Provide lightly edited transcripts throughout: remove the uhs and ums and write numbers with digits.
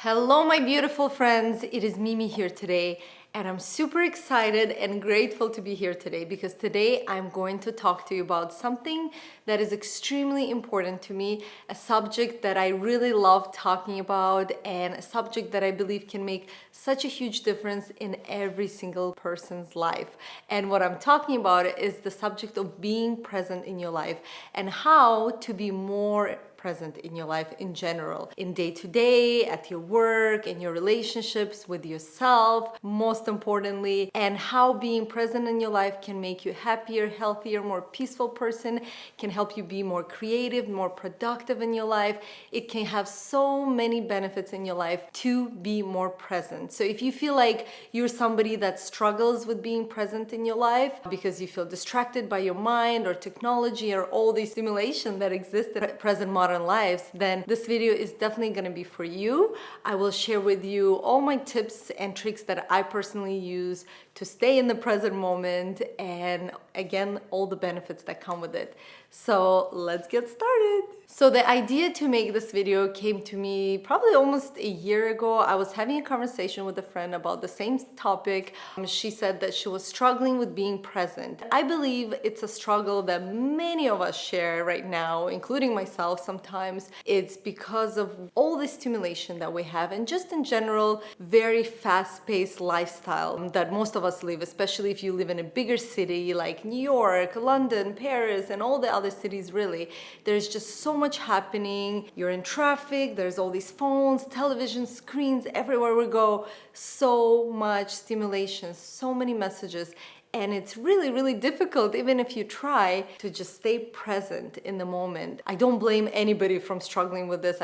Hello, my beautiful friends. It is Mimi here today, and I'm super excited and grateful to be here today because today I'm going to talk to you about something that is extremely important to me, a subject that I really love talking about, and a subject that I believe can make such a huge difference in every single person's life. And what I'm talking about is the subject of being present in your life and how to be more present in your life in general, in day to day, at your work, in your relationships with yourself, most importantly, and how being present in your life can make you happier, healthier, more peaceful person, can help you be more creative, more productive in your life. It can have so many benefits in your life to be more present. So if you feel like you're somebody that struggles with being present in your life because you feel distracted by your mind or technology or all the stimulation that exists in present modern lives, then this video is definitely going to be for you. I will share with you all my tips and tricks that I personally use to stay in the present moment, and again, all the benefits that come with it. So let's get started. So the idea to make this video came to me probably almost a year ago. I was having a conversation with a friend about the same topic. She said that she was struggling with being present. I believe it's a struggle that many of us share right now, including myself sometimes. It's because of all the stimulation that we have and just in general, very fast-paced lifestyle that most of us live, especially if you live in a bigger city like New York, London, Paris, and all the other cities really. There's just so much happening. You're in traffic, there's all these phones, television screens everywhere we go. So much stimulation, so many messages. And it's really, really difficult, even if you try, to just stay present in the moment. I don't blame anybody from struggling with this.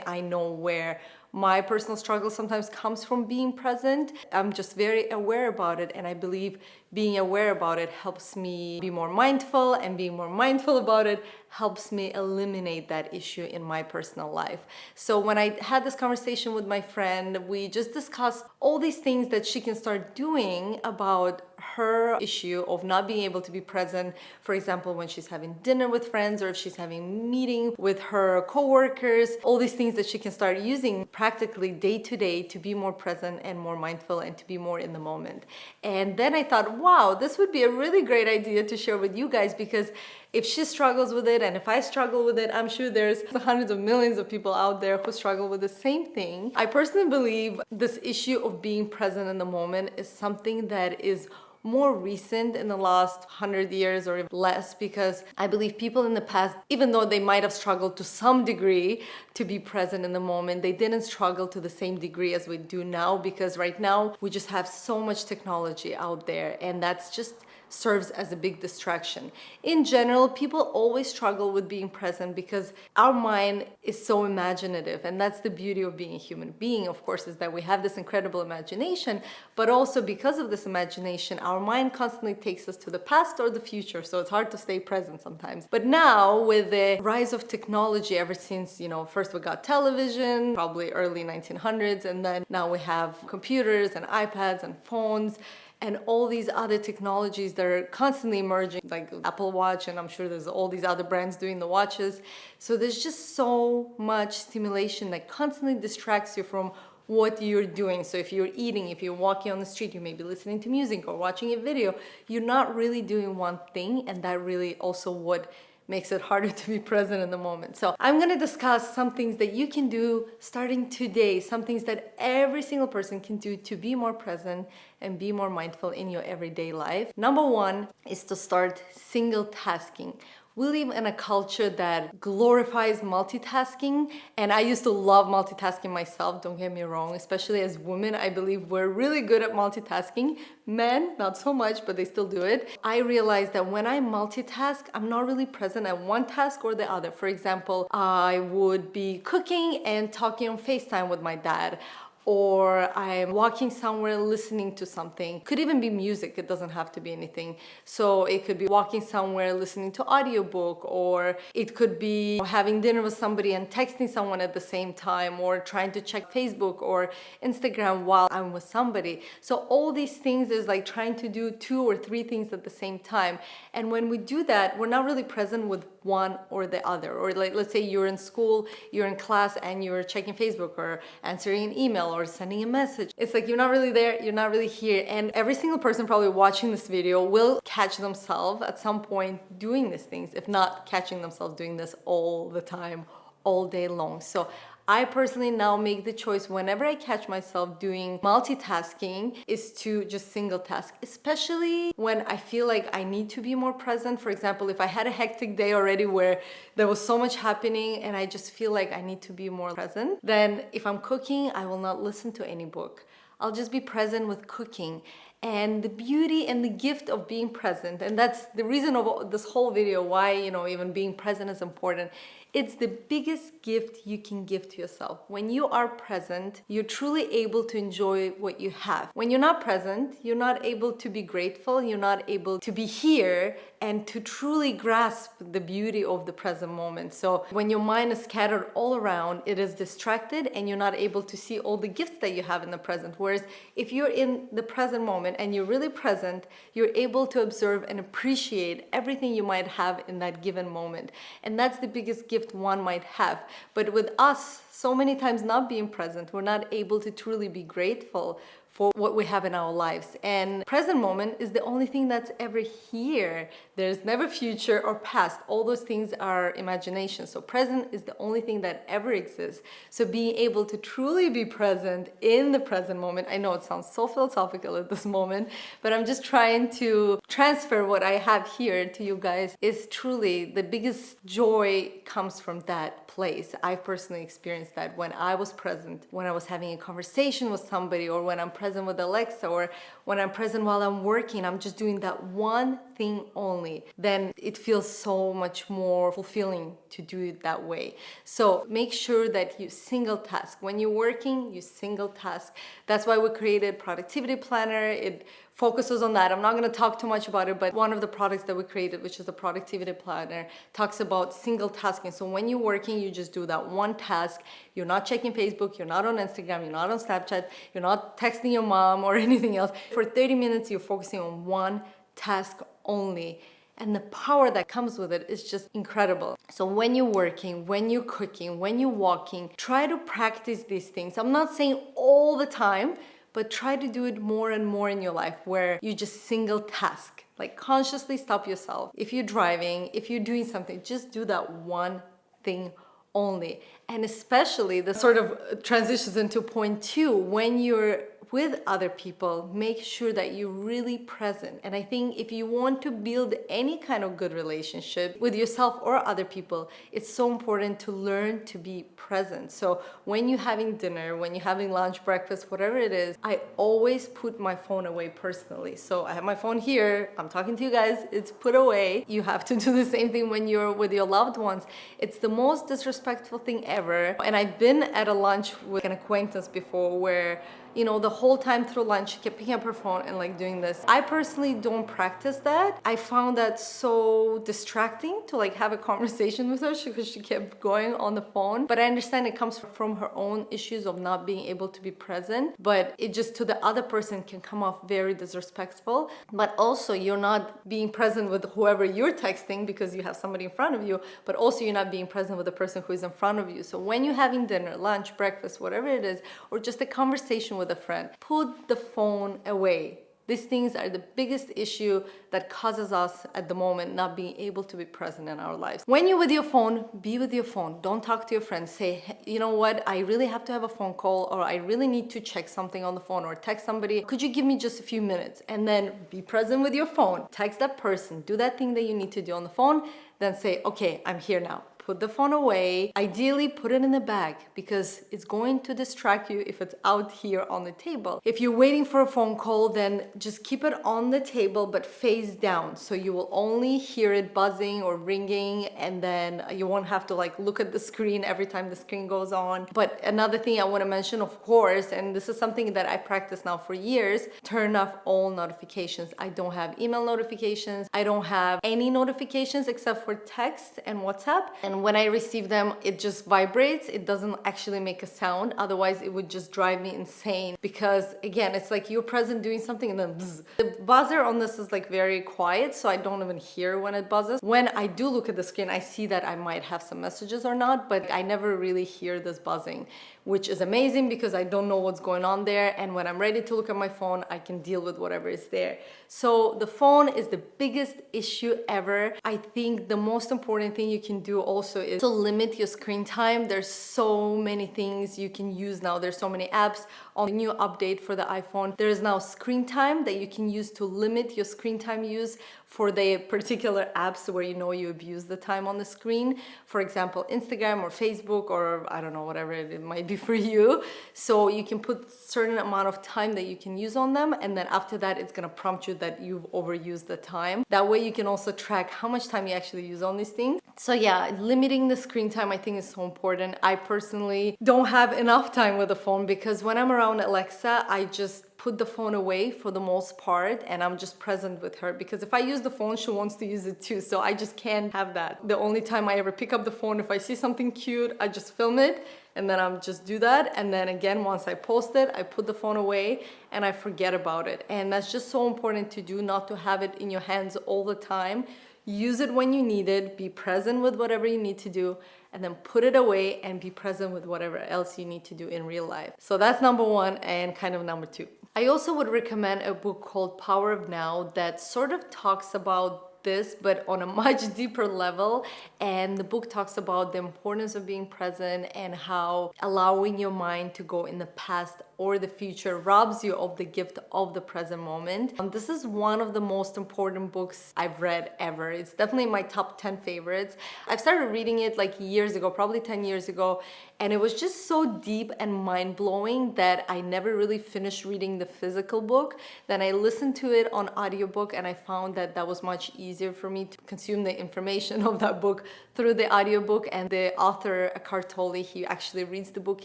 I know where my personal struggle sometimes comes from being present. I'm just very aware about it, and I believe being aware about it helps me be more mindful, and being more mindful about it helps me eliminate that issue in my personal life. So when I had this conversation with my friend, we just discussed all these things that she can start doing about her issue of not being able to be present, for example, when she's having dinner with friends or if she's having a meeting with her coworkers, all these things that she can start using practically day to day to be more present and more mindful and to be more in the moment. And then I thought, wow, this would be a really great idea to share with you guys, because if she struggles with it and if I struggle with it, I'm sure there's hundreds of millions of people out there who struggle with the same thing. I personally believe this issue of being present in the moment is something that is more recent in the last 100 years or less, because I believe people in the past, even though they might have struggled to some degree to be present in the moment, they didn't struggle to the same degree as we do now, because right now we just have so much technology out there, and that's just serves as a big distraction. In general, people always struggle with being present because our mind is so imaginative, and that's the beauty of being a human being, of course, is that we have this incredible imagination, but also because of this imagination, our mind constantly takes us to the past or the future, so it's hard to stay present sometimes. But now, with the rise of technology, ever since, first we got television, probably early 1900s, and then now we have computers and iPads and phones, and all these other technologies that are constantly emerging, like Apple Watch, and I'm sure there's all these other brands doing the watches. So there's just so much stimulation that constantly distracts you from what you're doing. So if you're eating, if you're walking on the street, you may be listening to music or watching a video. You're not really doing one thing, and that really also what makes it harder to be present in the moment. So I'm going to discuss some things that you can do starting today, some things that every single person can do to be more present and be more mindful in your everyday life. Number one is to start single tasking. We live in a culture that glorifies multitasking, and I used to love multitasking myself, don't get me wrong, especially as women. I believe we're really good at multitasking. Men, not so much, but they still do it. I realized that when I multitask, I'm not really present at one task or the other. For example, I would be cooking and talking on FaceTime with my dad, or I'm walking somewhere listening to something. Could even be music, it doesn't have to be anything. So it could be walking somewhere listening to audiobook, or it could be having dinner with somebody and texting someone at the same time, or trying to check Facebook or Instagram while I'm with somebody. So all these things is like trying to do 2 or 3 things at the same time. And when we do that, we're not really present with one or the other. Or like, let's say you're in school, you're in class, and you're checking Facebook or answering an email or sending a message. It's like you're not really there, you're not really here. And every single person probably watching this video will catch themselves at some point doing these things, if not catching themselves doing this all the time, all day long. So I personally now make the choice whenever I catch myself doing multitasking is to just single task, especially when I feel like I need to be more present. For example, if I had a hectic day already where there was so much happening and I just feel like I need to be more present, then if I'm cooking, I will not listen to any book. I'll just be present with cooking. And the beauty and the gift of being present, and that's the reason of this whole video, why, even being present is important. It's the biggest gift you can give to yourself. When you are present, you're truly able to enjoy what you have. When you're not present, you're not able to be grateful, you're not able to be here and to truly grasp the beauty of the present moment. So when your mind is scattered all around, it is distracted and you're not able to see all the gifts that you have in the present. Whereas if you're in the present moment and you're really present, you're able to observe and appreciate everything you might have in that given moment. And that's the biggest gift one might have. But with us, so many times not being present, we're not able to truly be grateful for what we have in our lives. And present moment is the only thing that's ever here. There's never future or past. All those things are imagination. So present is the only thing that ever exists. So being able to truly be present in the present moment, I know it sounds so philosophical at this moment, but I'm just trying to transfer what I have here to you guys, is truly the biggest joy comes from that place. I personally experienced that when I was present, when I was having a conversation with somebody, or when I'm present with Alexa, or when I'm present while I'm working, I'm just doing that one thing only, then it feels so much more fulfilling to do it that way. So make sure that you single task. When you're working, you single task. That's why we created Productivity Planner. It focuses on that. I'm not going to talk too much about it, but one of the products that we created, which is the Productivity Planner, talks about single tasking. So when you're working, you just do that one task. You're not checking Facebook, you're not on Instagram, you're not on Snapchat, you're not texting your mom or anything else. For 30 minutes, you're focusing on one task only. And the power that comes with it is just incredible. So when you're working, when you're cooking, when you're walking, try to practice these things. I'm not saying all the time, but try to do it more and more in your life where you just single task. Like consciously stop yourself. If you're driving, if you're doing something, just do that one thing only. And especially the sort of transitions into point two, when you're with other people, make sure that you're really present. And I think if you want to build any kind of good relationship with yourself or other people, it's so important to learn to be present. So when you're having dinner, when you're having lunch, breakfast, whatever it is, I always put my phone away personally. So I have my phone here, I'm talking to you guys, it's put away. You have to do the same thing when you're with your loved ones. It's the most disrespectful thing ever. And I've been at a lunch with an acquaintance before where, the whole time through lunch, she kept picking up her phone and like doing this. I personally don't practice that. I found that so distracting to like have a conversation with her because she kept going on the phone. But I understand it comes from her own issues of not being able to be present. But it just to the other person can come off very disrespectful. But also you're not being present with whoever you're texting because you have somebody in front of you. But also you're not being present with the person who is in front of you. So when you're having dinner, lunch, breakfast, whatever it is, or just a conversation with a friend, put the phone away. These things are the biggest issue that causes us at the moment not being able to be present in our lives. When you're with your phone, be with your phone. Don't talk to your friends. Say, you know what, I really have to have a phone call, or I really need to check something on the phone, or text somebody. Could you give me just a few minutes? And then be present with your phone. Text that person. Do that thing that you need to do on the phone. Then say, okay, I'm here now. Put the phone away. Ideally, put it in the bag because it's going to distract you if it's out here on the table. If you're waiting for a phone call, then just keep it on the table but face down. So you will only hear it buzzing or ringing, and then you won't have to like look at the screen every time the screen goes on. But another thing I want to mention, of course, and this is something that I practice now for years, turn off all notifications. I don't have email notifications. I don't have any notifications except for text and WhatsApp. And and when I receive them, it just vibrates. It doesn't actually make a sound. Otherwise, it would just drive me insane, because again, it's like you're present doing something and then bzz. The buzzer on this is like very quiet, so I don't even hear when it buzzes. When I do look at the screen, I see that I might have some messages or not, but I never really hear this buzzing, which is amazing because I don't know what's going on there. And when I'm ready to look at my phone, I can deal with whatever is there. So the phone is the biggest issue ever. I think the most important thing you can do also is to limit your screen time. There's so many things you can use now. There's so many apps. On the new update for the iPhone, there is now screen time that you can use to limit your screen time use for the particular apps where you know you abuse the time on the screen. For example, Instagram or Facebook, or I don't know, whatever it might be for you. So you can put certain amount of time that you can use on them, and then after that it's gonna prompt you that you've overused the time. That way you can also track how much time you actually use on these things. So yeah, limiting the screen time I think is so important. I personally don't have enough time with the phone, because when I'm around Alexa, I just put the phone away for the most part, and I'm just present with her, because if I use the phone, she wants to use it too, so I just can't have that. The only time I ever pick up the phone, if I see something cute, I just film it, and then I'm just do that, and then again, once I post it, I put the phone away and I forget about it. And that's just so important to do, not to have it in your hands all the time. Use it when you need it, be present with whatever you need to do, and then put it away and be present with whatever else you need to do in real life. So that's number one, and kind of number two. I also would recommend a book called Power of Now that sort of talks about this, but on a much deeper level. And the book talks about the importance of being present and how allowing your mind to go in the past or the future robs you of the gift of the present moment. This is one of the most important books I've read ever. It's definitely my top 10 favorites. I've started reading it like years ago, probably 10 years ago, and it was just so deep and mind-blowing that I never really finished reading the physical book. Then I listened to it on audiobook, and I found that that was much easier for me to consume the information of that book through the audiobook. And the author, Eckhart Tolle, he actually reads the book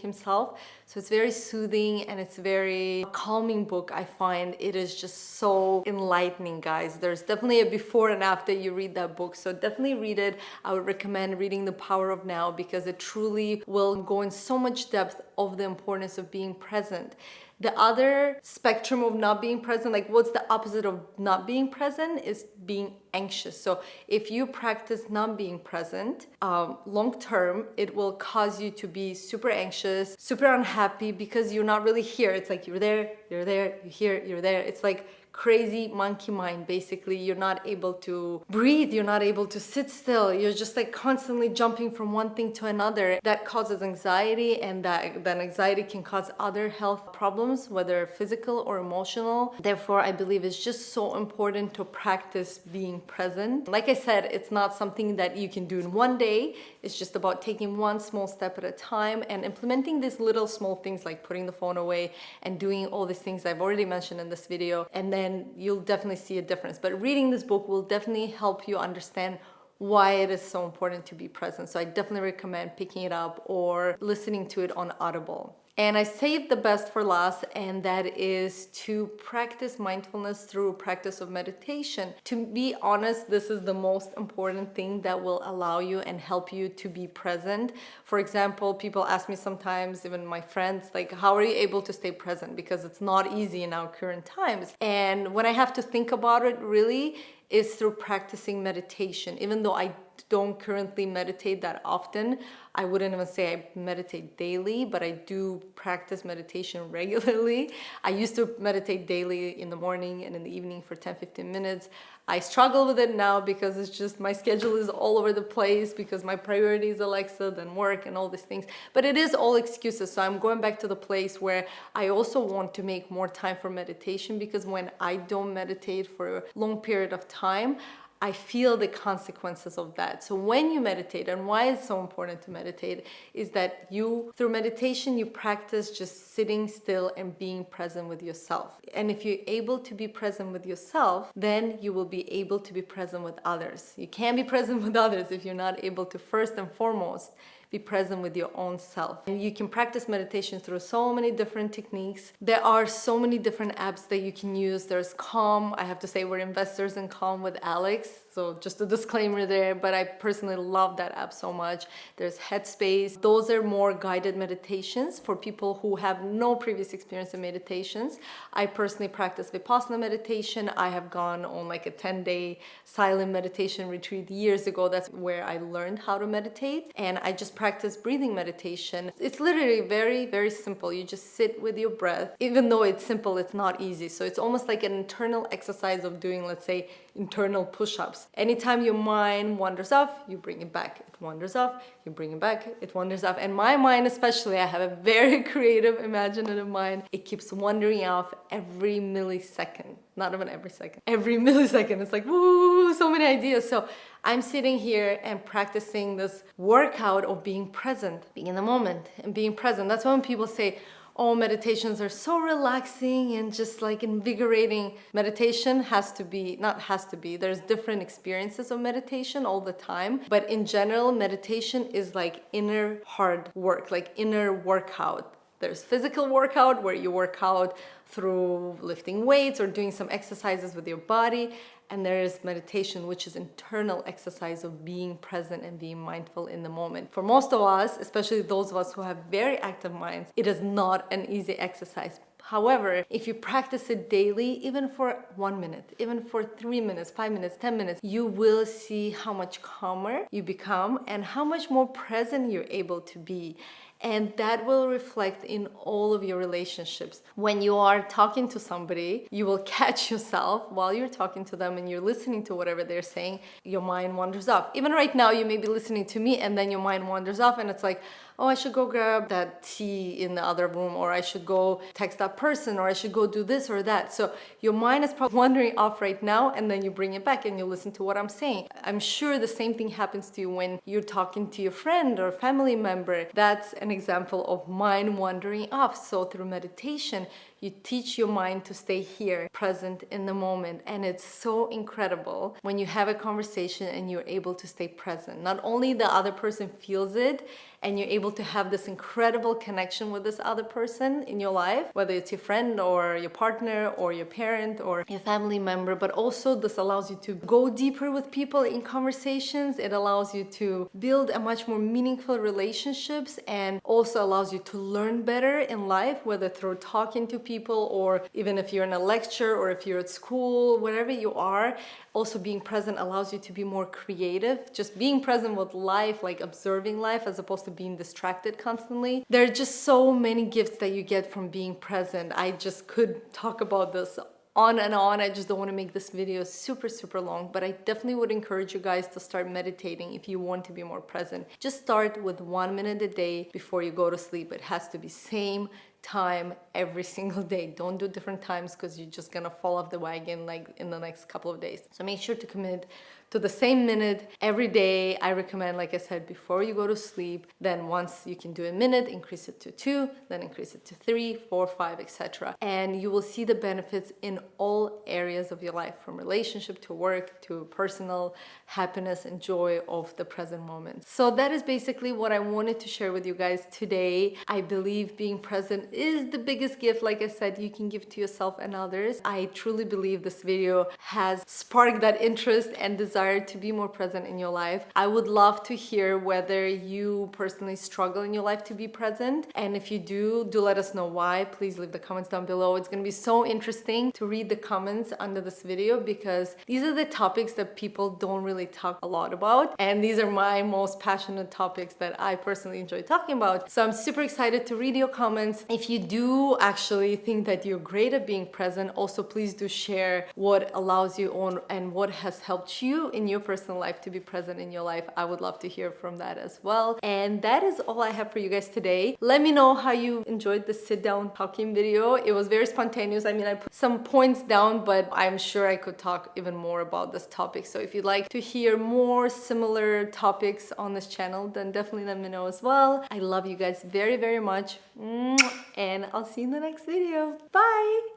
himself. So it's very soothing and it's very calming book. I find it is just so enlightening, guys. There's definitely a before and after you read that book. So definitely read it. I would recommend reading The Power of Now, because it truly will go in so much depth of the importance of being present. The other spectrum of not being present, like what's the opposite of not being present, is being anxious. So if you practice not being present, long term, it will cause you to be super anxious, super unhappy, because you're not really here. It's like you're there, you're here, you're there. It's like crazy monkey mind. Basically, you're not able to breathe, you're not able to sit still, you're just like constantly jumping from one thing to another. That causes anxiety, and that anxiety can cause other health problems, whether physical or emotional. Therefore, I believe it's just so important to practice being present. Like I said, it's not something that you can do in one day. It's just about taking one small step at a time and implementing these little small things, like putting the phone away and doing all these things I've already mentioned in this video, and then you'll definitely see a difference. But reading this book will definitely help you understand why it is so important to be present. So I definitely recommend picking it up or listening to it on Audible. And I saved the best for last, and that is to practice mindfulness through practice of meditation. To be honest, this is the most important thing that will allow you and help you to be present. For example, people ask me sometimes, even my friends, like, how are you able to stay present? Because it's not easy in our current times. And when I have to think about it, really, is through practicing meditation. Even though I don't currently meditate that often, I wouldn't even say I meditate daily, but I do practice meditation regularly. I used to meditate daily in the morning and in the evening for 10-15 minutes. I struggle with it now because it's just my schedule is all over the place, because my priority is Alexa, then work and all these things. But it is all excuses. So I'm going back to the place where I also want to make more time for meditation, because when I don't meditate for a long period of time, I feel the consequences of that. So when you meditate, and why it's so important to meditate, is that you, through meditation, you practice just sitting still and being present with yourself. And if you're able to be present with yourself, then you will be able to be present with others. You can't be present with others if you're not able to, first and foremost, be present with your own self. And you can practice meditation through so many different techniques. There are so many different apps that you can use. There's Calm. I have to say we're investors in Calm with Alex. So just a disclaimer there, but I personally love that app so much. There's Headspace. Those are more guided meditations for people who have no previous experience in meditations. I personally practice Vipassana meditation. I have gone on like a 10-day silent meditation retreat years ago. That's where I learned how to meditate. And I just practice breathing meditation. It's literally very, very simple. You just sit with your breath. Even though it's simple, it's not easy. So it's almost like an internal exercise of doing, let's say, internal push-ups. Anytime your mind wanders off, you bring it back. It wanders off, you bring it back, it wanders off. And my mind especially, I have a very creative, imaginative mind. It keeps wandering off every millisecond. Not even every second. Every millisecond. It's like, woo, so many ideas. So I'm sitting here and practicing this workout of being present, being in the moment and being present. That's when people say, oh, meditations are so relaxing and just like invigorating. Meditation there's different experiences of meditation all the time. But in general, meditation is like inner hard work, like inner workout. There's physical workout where you work out through lifting weights or doing some exercises with your body. And there is meditation, which is internal exercise of being present and being mindful in the moment. For most of us, especially those of us who have very active minds, it is not an easy exercise. However, if you practice it daily, even for 1 minute, even for 3 minutes, 5 minutes, 10 minutes, you will see how much calmer you become and how much more present you're able to be. And that will reflect in all of your relationships. When you are talking to somebody, you will catch yourself while you're talking to them and you're listening to whatever they're saying, your mind wanders off. Even right now, you may be listening to me and then your mind wanders off and it's like, oh, I should go grab that tea in the other room, or I should go text that person, or I should go do this or that. So your mind is probably wandering off right now, and then you bring it back and you listen to what I'm saying. I'm sure the same thing happens to you when you're talking to your friend or family member. That's an example of mind wandering off. So through meditation, you teach your mind to stay here, present in the moment. And it's so incredible when you have a conversation and you're able to stay present. Not only the other person feels it, and you're able to have this incredible connection with this other person in your life, whether it's your friend or your partner or your parent or your family member, but also this allows you to go deeper with people in conversations. It allows you to build a much more meaningful relationships and also allows you to learn better in life, whether through talking to people or even if you're in a lecture or if you're at school, wherever you are. Also being present allows you to be more creative. Just being present with life, like observing life as opposed to being distracted constantly. There are just so many gifts that you get from being present. I just could talk about this on and on. I just don't want to make this video super, super long, but I definitely would encourage you guys to start meditating if you want to be more present. Just start with 1 minute a day before you go to sleep. It has to be same time every single day. Don't do different times because you're just gonna fall off the wagon like in the next couple of days. So make sure to commit to the same minute every day. I recommend, like I said, before you go to sleep. Then once you can do a minute, increase it to 2, then increase it to 3, 4, 5, etc. And you will see the benefits in all areas of your life, from relationship to work to personal happiness and joy of the present moment. So that is basically what I wanted to share with you guys today. I believe being present is the biggest gift, like I said, you can give to yourself and others. I truly believe this video has sparked that interest and desire to be more present in your life. I would love to hear whether you personally struggle in your life to be present. And if you do let us know why. Please leave the comments down below. It's going to be so interesting to read the comments under this video because these are the topics that people don't really talk a lot about. And these are my most passionate topics that I personally enjoy talking about. So I'm super excited to read your comments. If you do actually think that you're great at being present, also please do share what allows you on and what has helped you in your personal life to be present in your life. I would love to hear from that as well. And that is all I have for you guys today. Let me know how you enjoyed the sit down talking video. It was very spontaneous. I mean, I put some points down, but I'm sure I could talk even more about this topic. So if you'd like to hear more similar topics on this channel, then definitely let me know as well. I love you guys very, very much. And I'll see you in the next video. Bye!